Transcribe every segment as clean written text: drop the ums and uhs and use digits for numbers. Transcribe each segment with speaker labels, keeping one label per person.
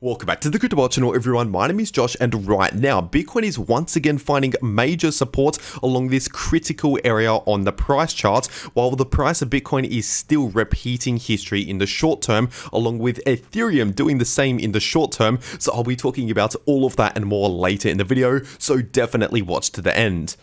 Speaker 1: Welcome back to the cryptoworld channel, everyone. My name is Josh, and right now Bitcoin is once again finding major support along this critical area on the price chart, while the price of Bitcoin is still repeating history in the short term, along with Ethereum doing the same in the short term. So I'll be talking about all of that and more later in the video, so definitely watch to the end.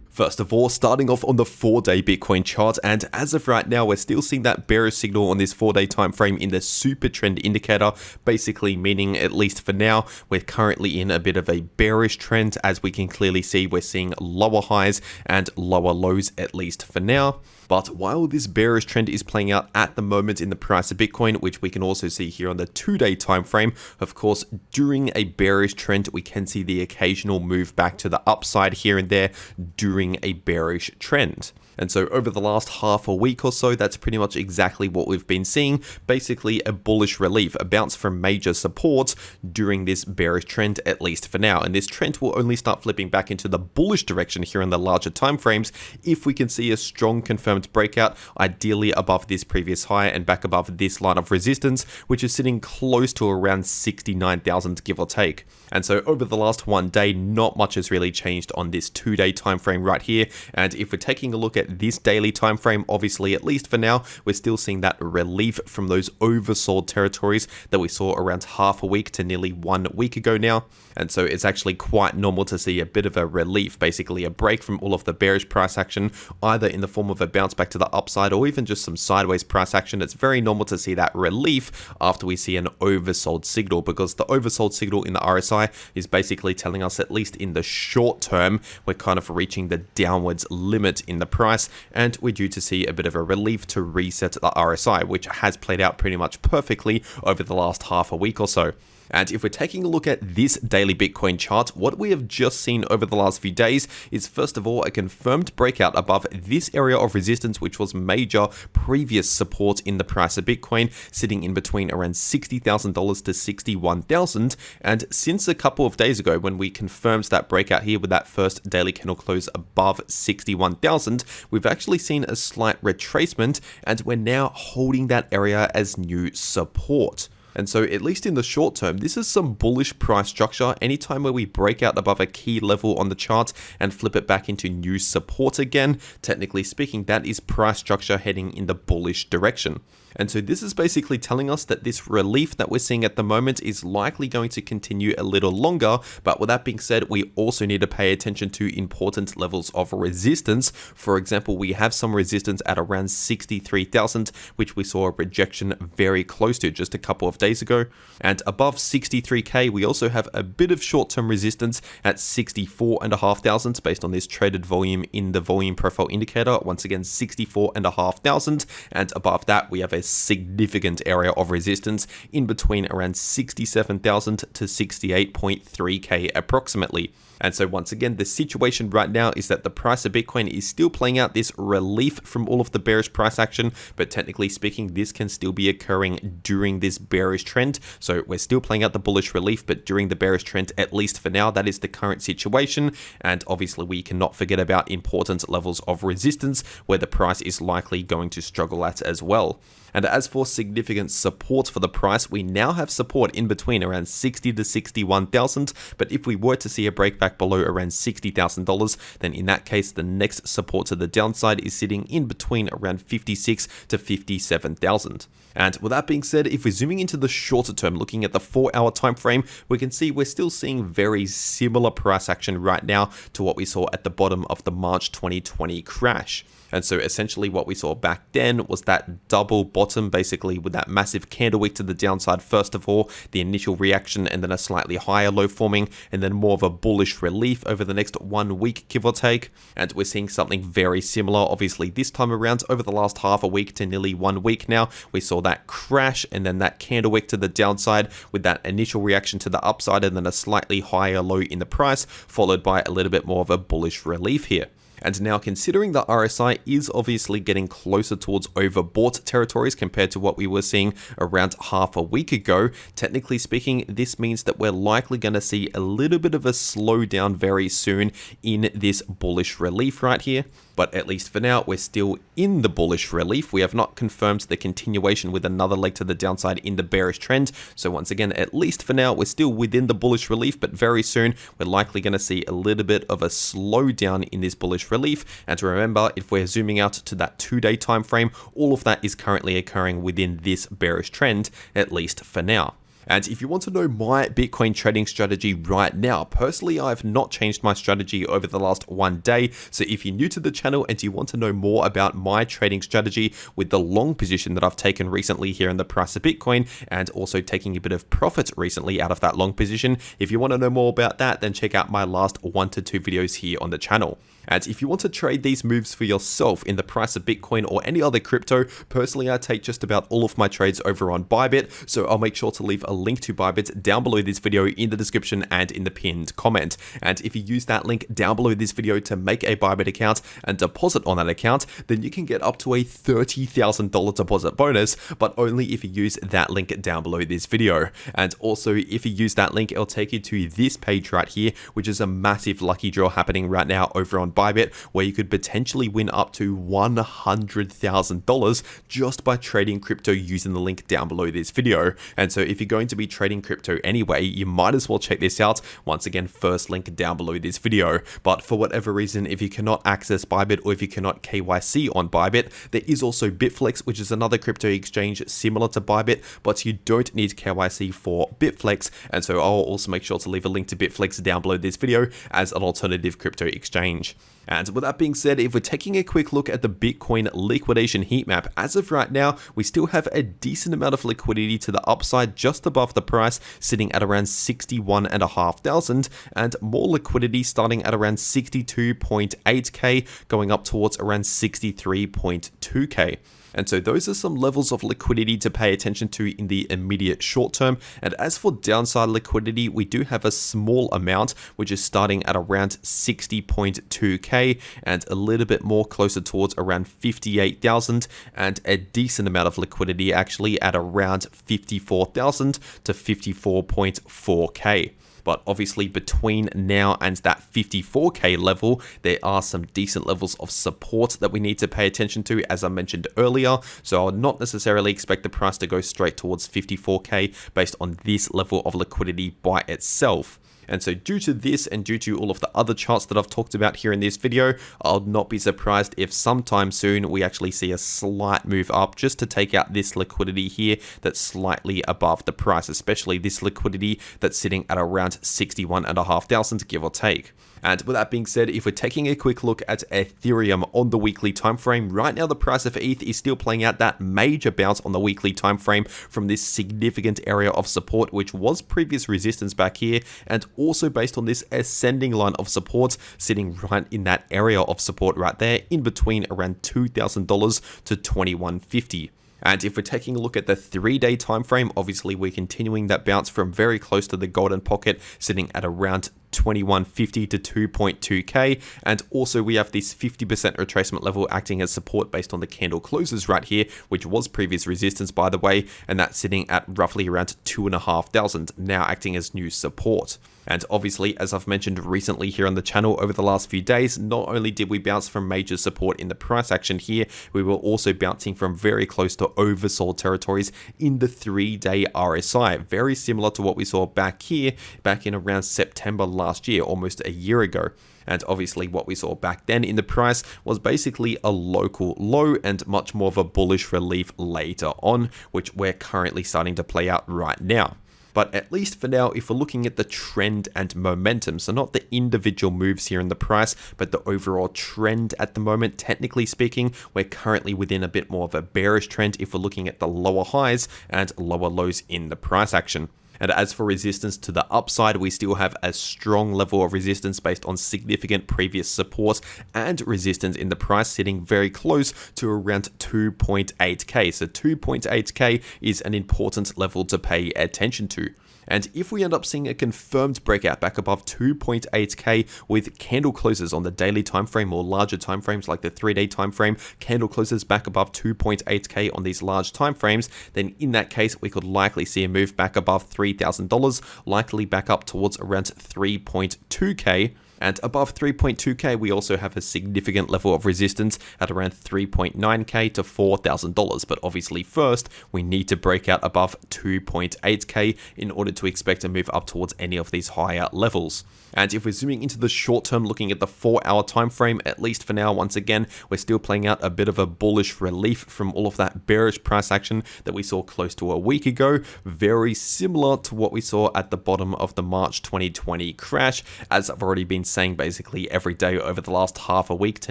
Speaker 1: First of all, starting off on the 4-day Bitcoin chart, and as of right now, we're still seeing that bearish signal on this 4-day time frame in the super trend indicator, basically meaning, at least for now, we're currently in a bit of a bearish trend. As we can clearly see, we're seeing lower highs and lower lows, at least for now. But while this bearish trend is playing out at the moment in the price of Bitcoin, which we can also see here on the 2-day time frame, of course, during a bearish trend, we can see the occasional move back to the upside here and there during a bearish trend. And so over the last half a week or so, that's pretty much exactly what we've been seeing. Basically a bullish relief, a bounce from major support during this bearish trend, at least for now. And this trend will only start flipping back into the bullish direction here in the larger time frames if we can see a strong confirmed breakout, ideally above this previous high and back above this line of resistance, which is sitting close to around 69,000, give or take. And so over the last 1 day, not much has really changed on this 2-day time frame right here. And if we're taking a look at this daily time frame, obviously, at least for now, we're still seeing that relief from those oversold territories that we saw around half a week to nearly 1 week ago now. And so it's actually quite normal to see a bit of a relief, basically a break from all of the bearish price action, either in the form of a bounce back to the upside or even just some sideways price action. It's very normal to see that relief after we see an oversold signal, because the oversold signal in the RSI is basically telling us, at least in the short term, we're kind of reaching the downwards limit in the price, and we're due to see a bit of a relief to reset the RSI, which has played out pretty much perfectly over the last half a week or so. And if we're taking a look at this daily Bitcoin chart, what we have just seen over the last few days is, first of all, a confirmed breakout above this area of resistance, which was major previous support in the price of Bitcoin, sitting in between around $60,000 to $61,000. And since a couple of days ago, when we confirmed that breakout here with that first daily candle close above 61,000, we've actually seen a slight retracement, and we're now holding that area as new support. And so, at least in the short term, this is some bullish price structure. Anytime where we break out above a key level on the chart and flip it back into new support again, technically speaking, that is price structure heading in the bullish direction. And so this is basically telling us that this relief that we're seeing at the moment is likely going to continue a little longer. But with that being said, we also need to pay attention to important levels of resistance. For example, we have some resistance at around 63,000, which we saw a rejection very close to just a couple of days ago. And above 63k, we also have a bit of short-term resistance at 64,500 based on this traded volume in the volume profile indicator. Once again, 64,500. And above that, we have a significant area of resistance in between around 67,000 to 68.3k approximately. And so once again, the situation right now is that the price of Bitcoin is still playing out this relief from all of the bearish price action, but technically speaking, this can still be occurring during this bearish trend. So we're still playing out the bullish relief, but during the bearish trend, at least for now, that is the current situation. And obviously we cannot forget about important levels of resistance where the price is likely going to struggle at as well. And as for significant support for the price, we now have support in between around 60 to 61,000. But if we were to see a breakback below around $60,000, then in that case, the next support to the downside is sitting in between around 56 to 57,000. And with that being said, if we're zooming into the shorter term, looking at the 4-hour time frame, we can see we're still seeing very similar price action right now to what we saw at the bottom of the March 2020 crash. And so essentially what we saw back then was that double bottom, basically with that massive candle wick to the downside first of all, the initial reaction, and then a slightly higher low forming, and then more of a bullish relief over the next 1 week, give or take. And we're seeing something very similar, obviously this time around over the last half a week to nearly 1 week now. We saw that crash and then that candle wick to the downside with that initial reaction to the upside, and then a slightly higher low in the price, followed by a little bit more of a bullish relief here. And now, considering the RSI is obviously getting closer towards overbought territories compared to what we were seeing around half a week ago, technically speaking, this means that we're likely going to see a little bit of a slowdown very soon in this bullish relief right here. But at least for now, we're still in the bullish relief. We have not confirmed the continuation with another leg to the downside in the bearish trend. So once again, at least for now, we're still within the bullish relief, but very soon we're likely going to see a little bit of a slowdown in this bullish relief. And remember, if we're zooming out to that 2-day time frame, all of that is currently occurring within this bearish trend, at least for now. And if you want to know my Bitcoin trading strategy right now, personally, I've not changed my strategy over the last 1 day. So if you're new to the channel and you want to know more about my trading strategy with the long position that I've taken recently here in the price of Bitcoin, and also taking a bit of profit recently out of that long position, if you want to know more about that, then check out my last 1 to 2 videos here on the channel. And if you want to trade these moves for yourself in the price of Bitcoin or any other crypto, personally, I take just about all of my trades over on Bybit, so I'll make sure to leave a link to Bybit down below this video in the description and in the pinned comment. And if you use that link down below this video to make a Bybit account and deposit on that account, then you can get up to a $30,000 deposit bonus, but only if you use that link down below this video. And also, if you use that link, it'll take you to this page right here, which is a massive lucky draw happening right now over on Bybit, where you could potentially win up to $100,000 just by trading crypto using the link down below this video. And so if you're going to be trading crypto anyway, you might as well check this out. Once again, first link down below this video. But for whatever reason, if you cannot access Bybit or if you cannot KYC on Bybit, there is also Bitflex, which is another crypto exchange similar to Bybit, but you don't need KYC for Bitflex. And so I'll also make sure to leave a link to Bitflex down below this video as an alternative crypto exchange. And with that being said, if we're taking a quick look at the Bitcoin liquidation heat map, as of right now, we still have a decent amount of liquidity to the upside just above the price, sitting at around 61,500, and more liquidity starting at around 62.8k, going up towards around 63.2k. And so those are some levels of liquidity to pay attention to in the immediate short term. And as for downside liquidity, we do have a small amount, which is starting at around 60.2k and a little bit more closer towards around 58,000, and a decent amount of liquidity actually at around 54,000 to 54.4k. But obviously between now and that 54k level, there are some decent levels of support that we need to pay attention to, as I mentioned earlier. So I would not necessarily expect the price to go straight towards 54k based on this level of liquidity by itself. And so due to this and due to all of the other charts that I've talked about here in this video, I'll not be surprised if sometime soon we actually see a slight move up just to take out this liquidity here that's slightly above the price, especially this liquidity that's sitting at around 61,500, give or take. And with that being said, if we're taking a quick look at Ethereum on the weekly time frame, right now the price of ETH is still playing out that major bounce on the weekly time frame from this significant area of support, which was previous resistance back here, and also based on this ascending line of support sitting right in that area of support right there, in between around $2,000 to $2,150. And if we're taking a look at the 3-day time frame, obviously we're continuing that bounce from very close to the golden pocket, sitting at around 2150 to 2.2k, and also we have this 50% retracement level acting as support based on the candle closes right here, which was previous resistance by the way, and that's sitting at roughly around 2,500, now acting as new support. And obviously, as I've mentioned recently here on the channel over the last few days, not only did we bounce from major support in the price action here, we were also bouncing from very close to oversold territories in the 3-day RSI, very similar to what we saw back here, back in around September last year, almost a year ago. And obviously what we saw back then in the price was basically a local low and much more of a bullish relief later on, which we're currently starting to play out right now. But at least for now, if we're looking at the trend and momentum, so not the individual moves here in the price, but the overall trend at the moment, technically speaking, we're currently within a bit more of a bearish trend if we're looking at the lower highs and lower lows in the price action. And as for resistance to the upside, we still have a strong level of resistance based on significant previous support and resistance in the price sitting very close to around 2.8k. So 2.8k is an important level to pay attention to. And if we end up seeing a confirmed breakout back above 2.8k with candle closes on the daily time frame or larger time frames like the 3-day time frame, candle closes back above 2.8k on these large time frames, then in that case we could likely see a move back above $3,000, likely back up towards around 3.2k. And above 3.2k, we also have a significant level of resistance at around 3.9k to $4,000. But obviously first, we need to break out above 2.8k in order to expect a move up towards any of these higher levels. And if we're zooming into the short term, looking at the 4-hour time frame, at least for now, once again, we're still playing out a bit of a bullish relief from all of that bearish price action that we saw close to a week ago. Very similar to what we saw at the bottom of the March 2020 crash, as I've already been saying basically every day over the last half a week to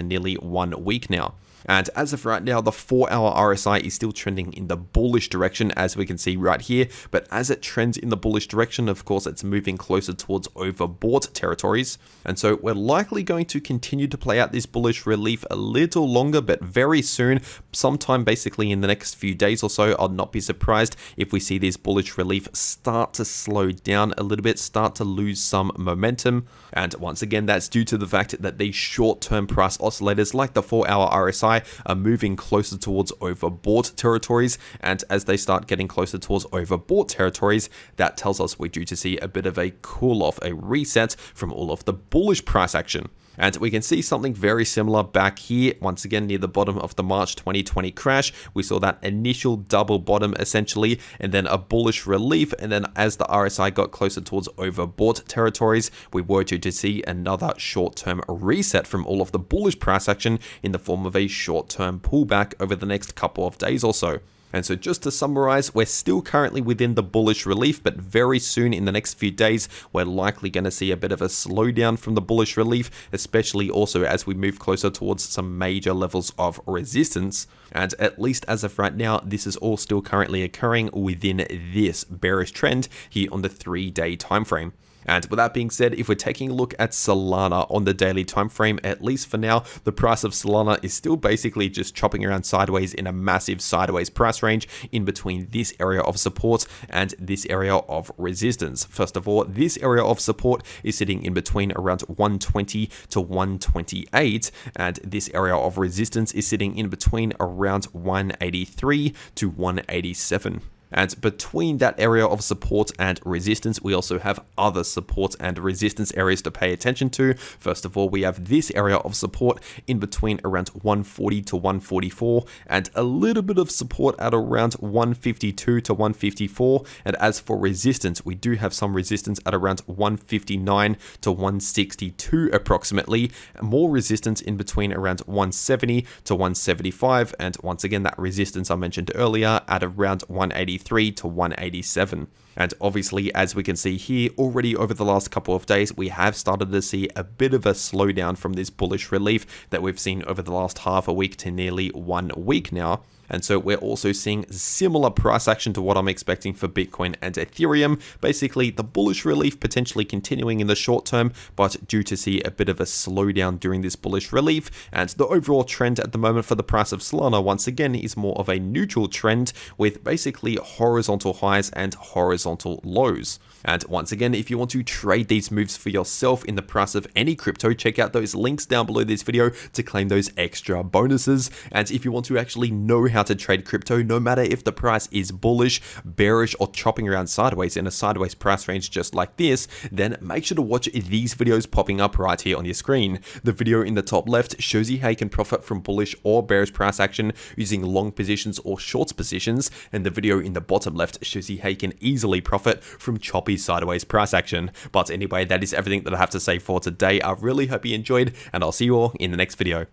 Speaker 1: nearly 1 week now. And as of right now, the 4-hour RSI is still trending in the bullish direction, as we can see right here. But as it trends in the bullish direction, of course, it's moving closer towards overbought territories. And so we're likely going to continue to play out this bullish relief a little longer, but very soon, sometime basically in the next few days or so, I'll not be surprised if we see this bullish relief start to slow down a little bit, start to lose some momentum. And once again, that's due to the fact that these short-term price oscillators like the 4-hour RSI are moving closer towards overbought territories, and as they start getting closer towards overbought territories, that tells us we're due to see a bit of a cool off, a reset from all of the bullish price action. And we can see something very similar back here, once again near the bottom of the March 2020 crash. We saw that initial double bottom essentially, and then a bullish relief, and then as the RSI got closer towards overbought territories, we were due to see another short-term reset from all of the bullish price action in the form of a short-term pullback over the next couple of days or so. And so just to summarize, we're still currently within the bullish relief, but very soon in the next few days, we're likely going to see a bit of a slowdown from the bullish relief, especially also as we move closer towards some major levels of resistance. And at least as of right now, this is all still currently occurring within this bearish trend here on the 3-day time frame. And with that being said, if we're taking a look at Solana on the daily time frame, at least for now, the price of Solana is still basically just chopping around sideways in a massive sideways price range in between this area of support and this area of resistance. First of all, this area of support is sitting in between around 120 to 128, and this area of resistance is sitting in between around 183 to 187. And between that area of support and resistance, we also have other support and resistance areas to pay attention to. First of all, we have this area of support in between around 140 to 144, and a little bit of support at around 152 to 154. And as for resistance, we do have some resistance at around 159 to 162 approximately. More resistance in between around 170 to 175. And once again, that resistance I mentioned earlier at around 183 to 187. And obviously, as we can see here, already over the last couple of days, we have started to see a bit of a slowdown from this bullish relief that we've seen over the last half a week to nearly 1 week now. And so we're also seeing similar price action to what I'm expecting for Bitcoin and Ethereum. Basically, the bullish relief potentially continuing in the short term, but due to see a bit of a slowdown during this bullish relief. And the overall trend at the moment for the price of Solana, once again, is more of a neutral trend with basically horizontal highs and horizontal lows. And once again, if you want to trade these moves for yourself in the price of any crypto, check out those links down below this video to claim those extra bonuses. And if you want to actually know how to trade crypto, no matter if the price is bullish, bearish, or chopping around sideways in a sideways price range just like this, then make sure to watch these videos popping up right here on your screen. The video in the top left shows you how you can profit from bullish or bearish price action using long positions or short positions, and the video in the bottom left shows you how you can easily profit from choppy sideways price action. But anyway, that is everything that I have to say for today. I really hope you enjoyed, and I'll see you all in the next video.